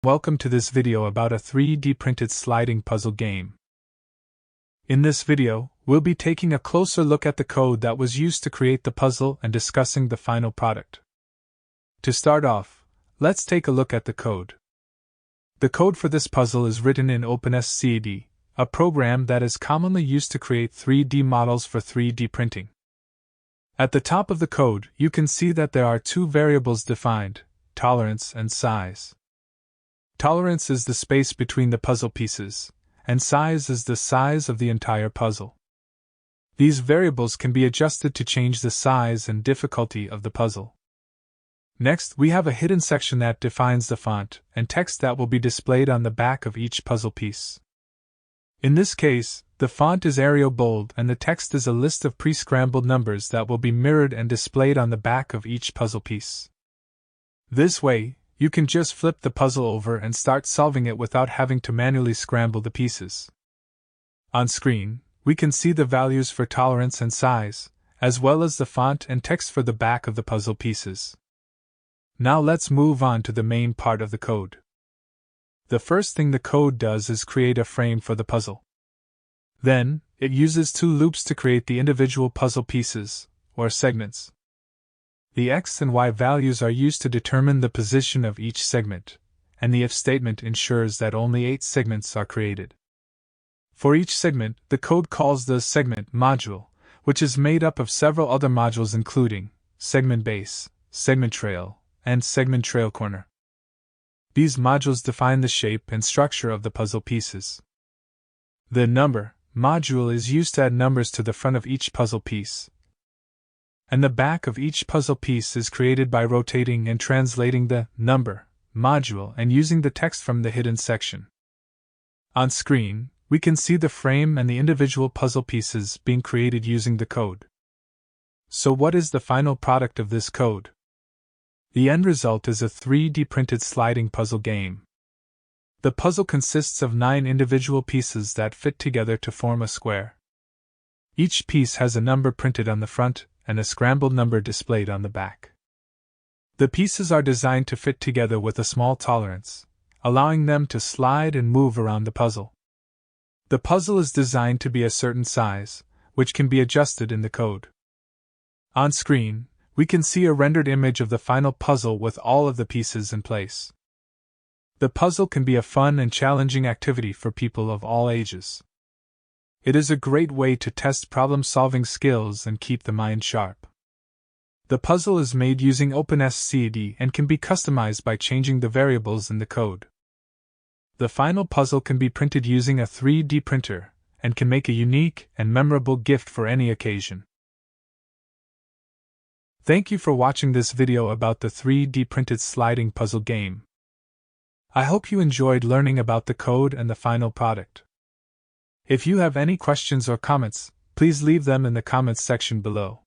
Welcome to this video about a 3D printed sliding puzzle game. In this video, we'll be taking a closer look at the code that was used to create the puzzle and discussing the final product. To start off, let's take a look at the code. The code for this puzzle is written in OpenSCAD, a program that is commonly used to create 3D models for 3D printing. At the top of the code, you can see that there are two variables defined: tolerance and size. Tolerance is the space between the puzzle pieces, and size is the size of the entire puzzle. These variables can be adjusted to change the size and difficulty of the puzzle. Next, we have a hidden section that defines the font and text that will be displayed on the back of each puzzle piece. In this case, the font is Arial bold and the text is a list of pre-scrambled numbers that will be mirrored and displayed on the back of each puzzle piece. This way, you can just flip the puzzle over and start solving it without having to manually scramble the pieces. On screen, we can see the values for tolerance and size, as well as the font and text for the back of the puzzle pieces. Now let's move on to the main part of the code. The first thing the code does is create a frame for the puzzle. Then, it uses two loops to create the individual puzzle pieces, or segments. The X and Y values are used to determine the position of each segment, and the if statement ensures that only 8 segments are created. For each segment, the code calls the segment module, which is made up of several other modules including segment base, segment trail, and segment trail corner. These modules define the shape and structure of the puzzle pieces. The number module is used to add numbers to the front of each puzzle piece, and the back of each puzzle piece is created by rotating and translating the number module and using the text from the hidden section. On screen, we can see the frame and the individual puzzle pieces being created using the code. So what is the final product of this code? The end result is a 3D printed sliding puzzle game. The puzzle consists of 9 individual pieces that fit together to form a square. Each piece has a number printed on the front and a scrambled number displayed on the back. The pieces are designed to fit together with a small tolerance, allowing them to slide and move around the puzzle. The puzzle is designed to be a certain size, which can be adjusted in the code. On screen, we can see a rendered image of the final puzzle with all of the pieces in place. The puzzle can be a fun and challenging activity for people of all ages. It is a great way to test problem-solving skills and keep the mind sharp. The puzzle is made using OpenSCAD and can be customized by changing the variables in the code. The final puzzle can be printed using a 3D printer and can make a unique and memorable gift for any occasion. Thank you for watching this video about the 3D printed sliding puzzle game. I hope you enjoyed learning about the code and the final product. If you have any questions or comments, please leave them in the comments section below.